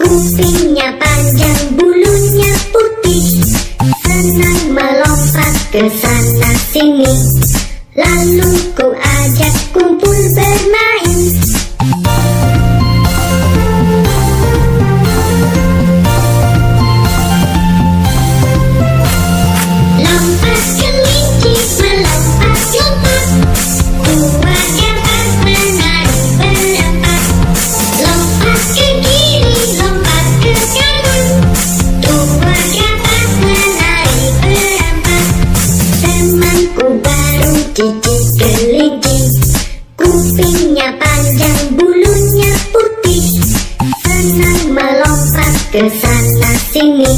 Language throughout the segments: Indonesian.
kupingnya panjang, bulunya putih, senang melompat ke sana sini. Lalu ku ajak kumpul bermain. Lompat kelinci, melompat-lompat, dua gambar menari berempat. Lompat ke kiri, lompat ke kanan, dua gambar menari berempat. Temanku baru cicit kelinci, kupingnya panjang, bulunya putih, senang melompat ke sana sini.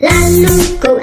Lalu ku